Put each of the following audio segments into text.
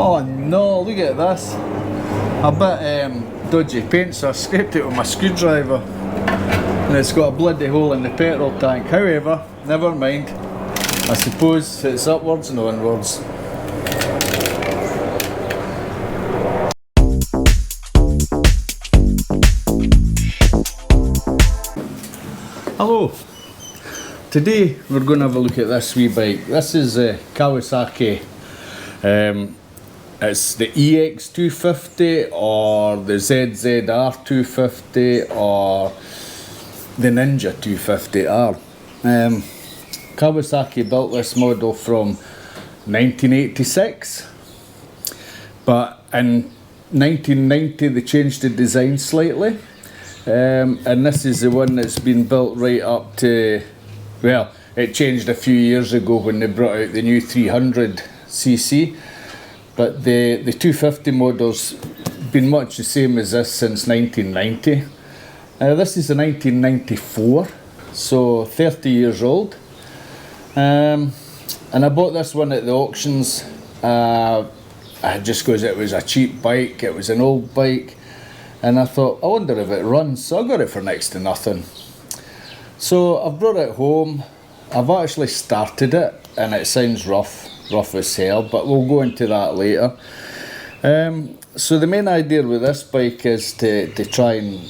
Oh no, look at this. A bit dodgy paint, so I scraped it with my screwdriver. And it's got a bloody hole in the petrol tank. However, never mind. I suppose it's upwards and onwards. Hello. Today we're going to have a look at this wee bike. This is a Kawasaki. It's the EX250 or the ZZR250 or the Ninja 250R. Kawasaki built this model from 1986, but in 1990 they changed the design slightly, and this is the one that's been built right up to, well, it changed a few years ago when they brought out the new 300cc, but the 250 model's been much the same as this since 1990. This is a 1994, so 30 years old. And I bought this one at the auctions just because it was a cheap bike, it was an old bike, and I thought, I wonder if it runs, so I got it for next to nothing. So I've brought it home, I've actually started it, and it sounds rough as hell, but we'll go into that later. So the main idea with this bike is to try and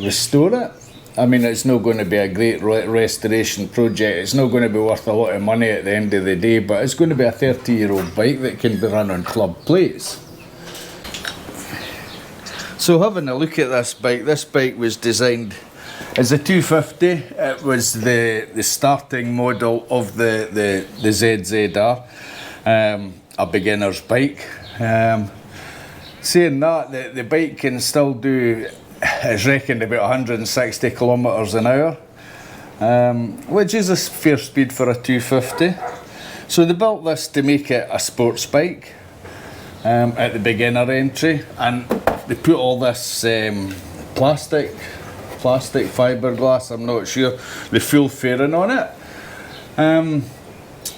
restore it. I mean, it's not going to be a great restoration project, it's not going to be worth a lot of money at the end of the day, but it's going to be a 30-year-old bike that can be run on club plates. So having a look at this bike was designed as a 250. It was the starting model of the ZZR, a beginner's bike. Saying that, the bike can still do, it's reckoned, about 160 kilometres an hour, which is a fair speed for a 250. So they built this to make it a sports bike at the beginner entry, and they put all this plastic fiberglass, I'm not sure, the full fairing on it,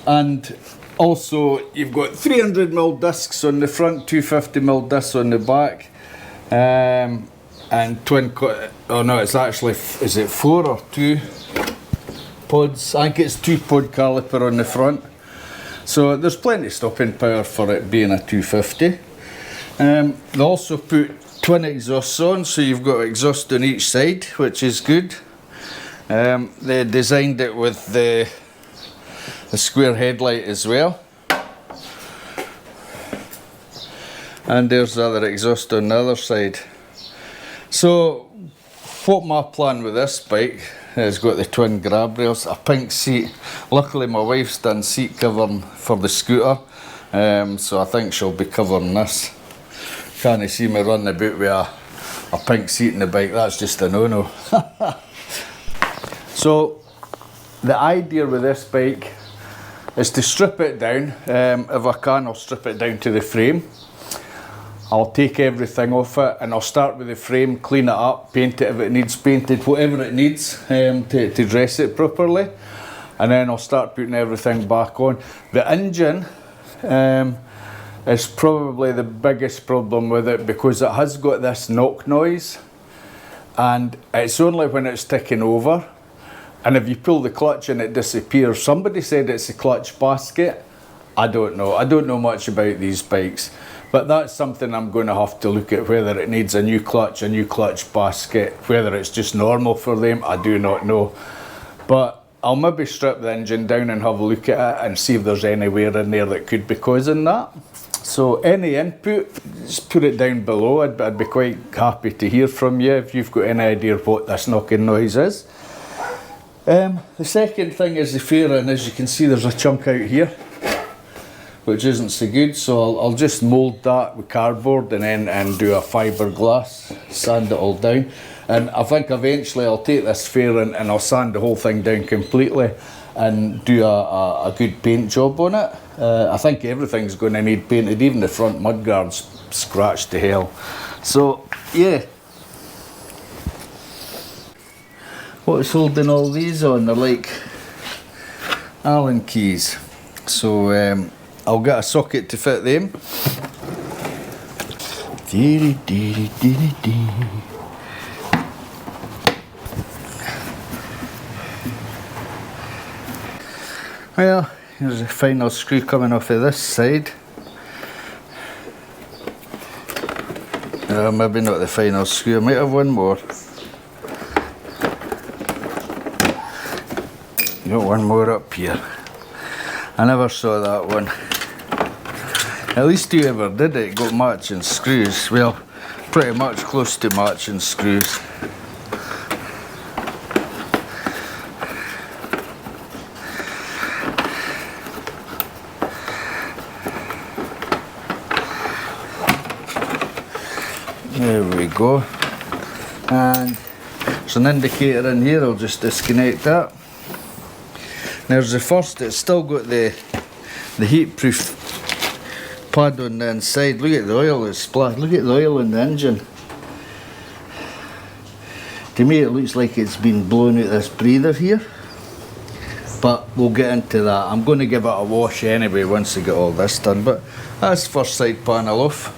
and also you've got 300mm discs on the front, 250mm discs on the back, and it's actually, is it 4 or 2 pods? I think it's 2 pod caliper on the front, so there's plenty of stopping power for it being a 250. They also put twin exhausts on, so you've got exhaust on each side, which is good. They designed it with the square headlight as well, and there's the other exhaust on the other side. So what my plan with this bike is, got the twin grab rails, a pink seat. Luckily my wife's done seat covering for the scooter, so I think she'll be covering this. Can't see me running about with a pink seat in the bike, that's just a no-no. So the idea with this bike is to strip it down. If I can, I'll strip it down to the frame. I'll take everything off it and I'll start with the frame, clean it up, paint it if it needs painted, whatever it needs to dress it properly, and then I'll start putting everything back on. The engine is probably the biggest problem with it, because it has got this knock noise, and it's only when it's ticking over, and if you pull the clutch and it disappears. Somebody said it's a clutch basket. I don't know much about these bikes, but that's something I'm going to have to look at, whether it needs a new clutch basket, whether it's just normal for them, I do not know. But I'll maybe strip the engine down and have a look at it and see if there's any wear in there that could be causing that. So any input, just put it down below. I'd be quite happy to hear from you if you've got any idea what this knocking noise is. The second thing is the fairing. As you can see, there's a chunk out here, which isn't so good, so I'll just mould that with cardboard and do a fiberglass, sand it all down. And I think eventually I'll take this fairing and I'll sand the whole thing down completely and do a good paint job on it. I think everything's going to need painted, even the front mudguards scratched to hell. So yeah. What's holding all these on? They're like Allen keys. So I'll get a socket to fit them. Dee dee dee dee. Well, here's the final screw coming off of this side. Maybe not the final screw, I might have one more. Got one more up here. I never saw that one. At least whoever did it got matching screws. Well, pretty much close to matching screws. There we go. And there's an indicator in here, I'll just disconnect that. There's the first, it's still got the heat-proof pad on the inside. Look at the oil that's splashed. Look at the oil in the engine. To me it looks like it's been blown out this breather here. But we'll get into that. I'm going to give it a wash anyway once I get all this done. But that's first side panel off.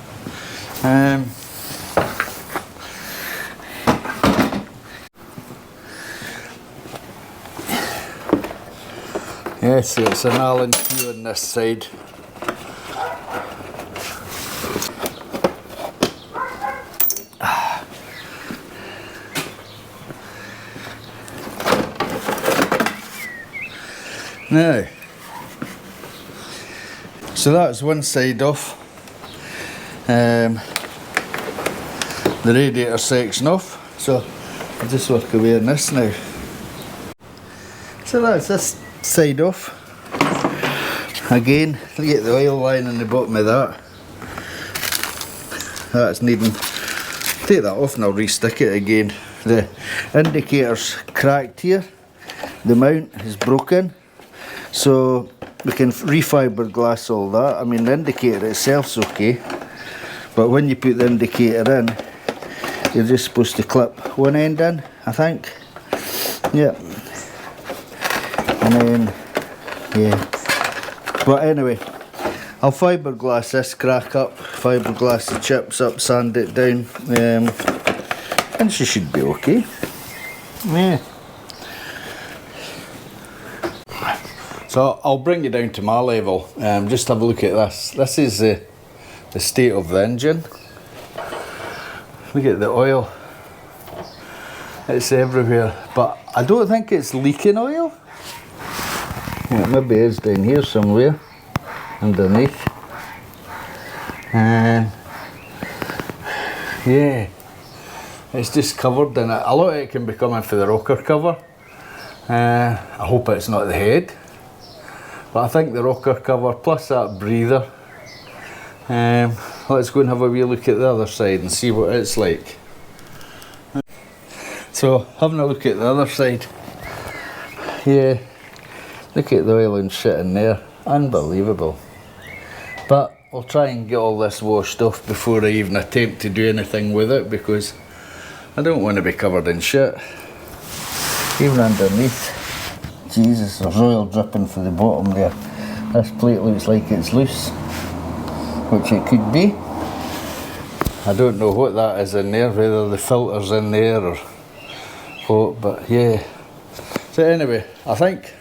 Yes, it's an Allen key on this side. Now, so that's one side off. The radiator section off. So I'll just work away on this now. So that's this side off. Again, look at the oil line in the bottom of that. That's needing, take that off and I'll re-stick it again. The indicator's cracked here. The mount is broken. So we can refiberglass all that. I mean, the indicator itself's okay. But when you put the indicator in, you're just supposed to clip one end in, I think. Yeah. And then, yeah. But anyway, I'll fiberglass this crack up, fiberglass the chips up, sand it down, and she should be okay. Yeah. So I'll bring you down to my level. Just have a look at this. This is the state of the engine. Look at the oil. It's everywhere, but I don't think it's leaking oil. Yeah, it maybe is down here somewhere, underneath. Yeah, it's just covered in it. A lot of it can be coming for the rocker cover. I hope it's not the head, but I think the rocker cover plus that breather. Let's go and have a wee look at the other side and see what it's like. So, having a look at the other side. Yeah. Look at the oil and shit in there, unbelievable. But I'll try and get all this washed off before I even attempt to do anything with it, because I don't want to be covered in shit. Even underneath, Jesus, there's oil dripping from the bottom there. This plate looks like it's loose, which it could be. I don't know what that is in there, whether the filter's in there or what, but yeah. So anyway, I think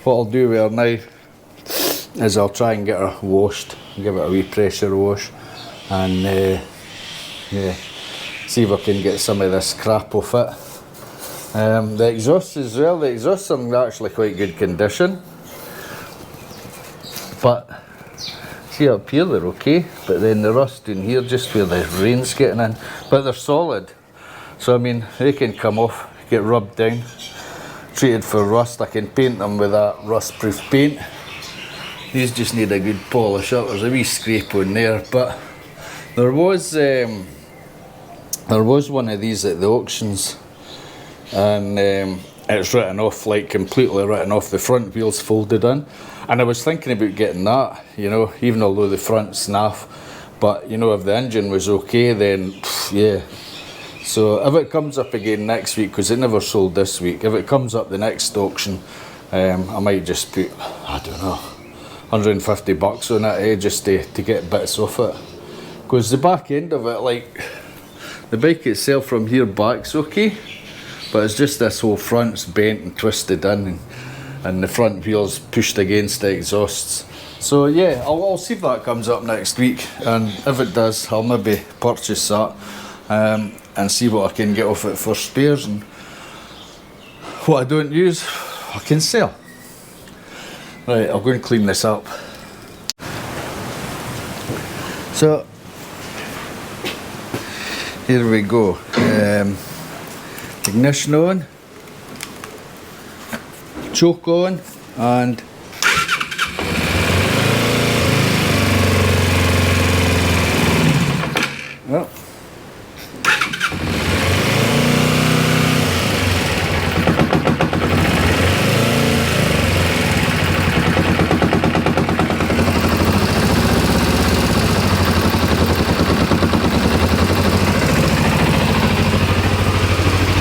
what I'll do with her now is I'll try and get her washed, give it a wee pressure wash, and yeah, see if I can get some of this crap off it. The exhaust as well, the exhausts are in actually quite good condition, but see up here they're okay, but then the rust in here just where the rain's getting in, but they're solid, so I mean they can come off, get rubbed down, treated for rust. I can paint them with that rust proof paint. These just need a good polish up. There's a wee scrape on there, but there was one of these at the auctions, and it's written off, like completely written off, the front wheels folded in, and I was thinking about getting that, you know, even although the front's naff, but you know, if the engine was okay, then yeah. So if it comes up again next week, because it never sold this week, if it comes up the next auction, I might just put, I don't know, 150 bucks on it, just to get bits off it. because the back end of it, like the bike itself from here back's okay, but it's just this whole front's bent and twisted in, and the front wheel's pushed against the exhausts. So yeah, I'll see if that comes up next week, and if it does, I'll maybe purchase that and see what I can get off it for spares, and what I don't use, I can sell. Right, I'll go and clean this up. So, here we go. Ignition on, choke on, and well,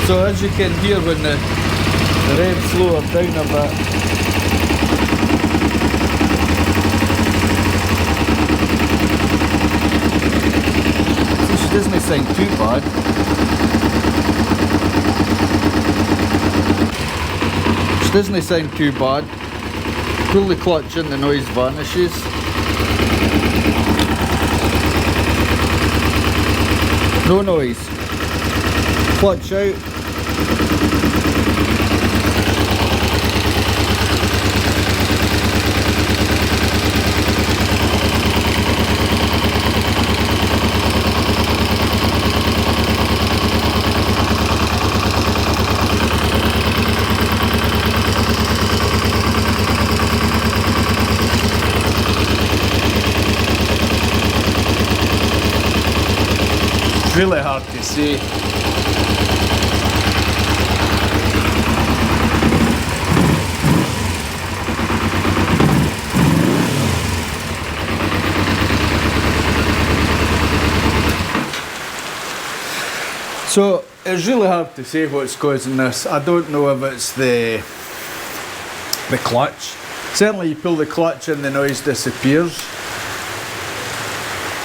so as you can hear when the revs lower down a bit, this doesn't sound too bad. This doesn't sound too bad. Pull the clutch and the noise vanishes. No noise. Clutch out. It's really hard to see. So it's really hard to say what's causing this. I don't know if it's the clutch. Certainly you pull the clutch and the noise disappears.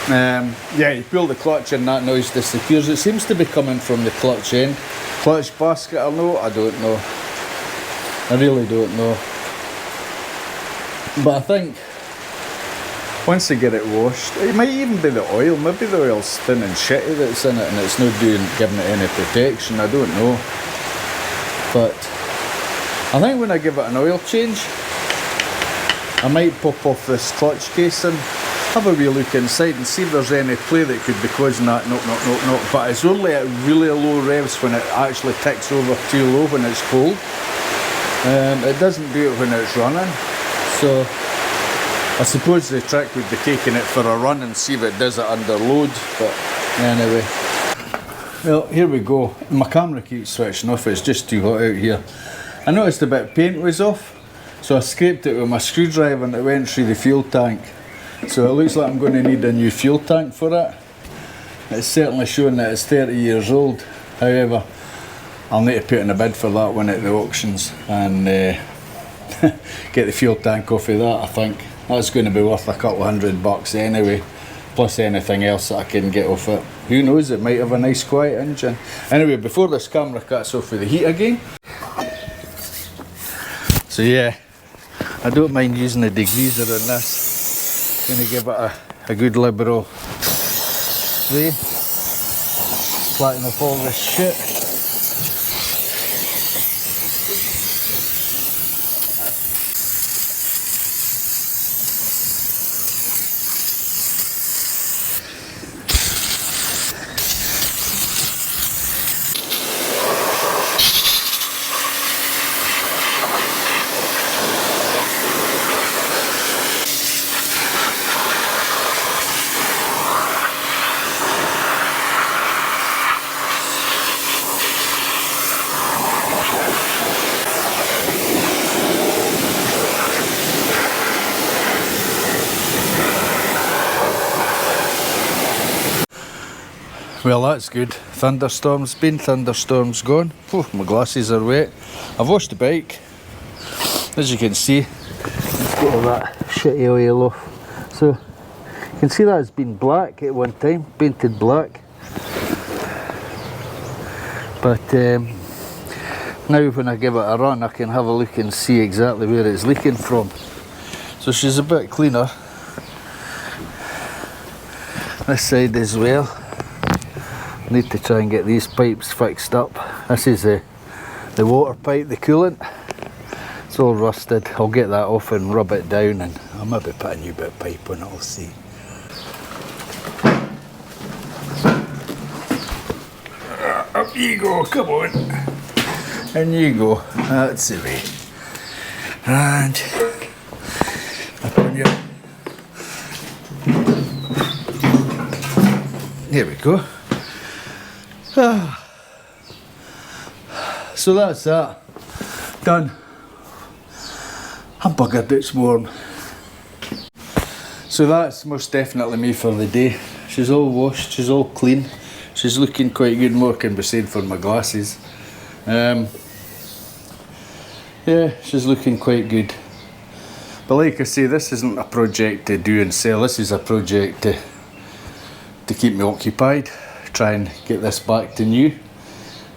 Yeah, you pull the clutch and that noise disappears. It seems to be coming from the clutch end. Clutch basket or no, I don't know. I really don't know. But I think once they get it washed, it might even be the oil. Maybe the oil's spinning shitty that's in it and it's not giving it any protection. I don't know. But I think when I give it an oil change, I might pop off this clutch casing, have a wee look inside and see if there's any play that could be causing that knock. But it's only at really low revs when it actually ticks over too low when it's cold. It doesn't do it when it's running. So I suppose the trick would be taking it for a run and see if it does it under load. But anyway, well, here we go. My camera keeps switching off, it's just too hot out here. I noticed a bit of paint was off, so I scraped it with my screwdriver and it went through the fuel tank. So it looks like I'm going to need a new fuel tank for it. It's certainly showing that it's 30 years old. However, I'll need to put in a bid for that one at the auctions and get the fuel tank off of that. I think that's going to be worth a couple $100 anyway, plus anything else that I can get off it. Who knows, it might have a nice quiet engine. Anyway, before this camera cuts off with the heat again. So yeah, I don't mind using the degreaser in this. Going to give it a good liberal spray, flatten off all this shit. Well, that's good. Thunderstorms been, thunderstorms gone. Oh, my glasses are wet. I've washed the bike. As you can see, it's got all that shitty oil off. So You can see that it's been black at one time, painted black. But now when I give it a run, I can have a look and see exactly where it's leaking from. So she's a bit cleaner. This side as well. I need to try and get these pipes fixed up. This is the water pipe, the coolant. It's all rusted. I'll get that off and rub it down, and I'll maybe put a new bit of pipe on it, I'll see. Up you go, come on. And you go, that's the way. And up on your... There we go. So that's that. Done. I'm buggered, it's warm. So that's most definitely me for the day. She's all washed, she's all clean. She's looking quite good, more can be said for my glasses. Yeah, she's looking quite good. But like I say, this isn't a project to do and sell, this is a project to keep me occupied. Try and get this back to new,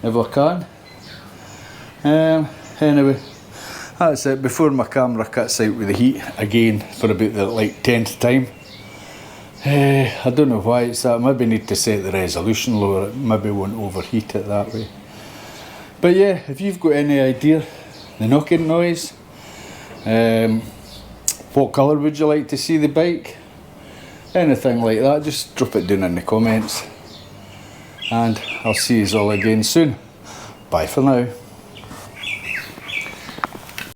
if I can. Anyway, that's it. Before my camera cuts out with the heat again for about the 10th time. I don't know why it's that. Maybe need to set the resolution lower. It maybe won't overheat it that way. But yeah, if you've got any idea, the knocking noise, what colour would you like to see the bike, anything like that, just drop it down in the comments. And I'll see you all again soon. Bye for now.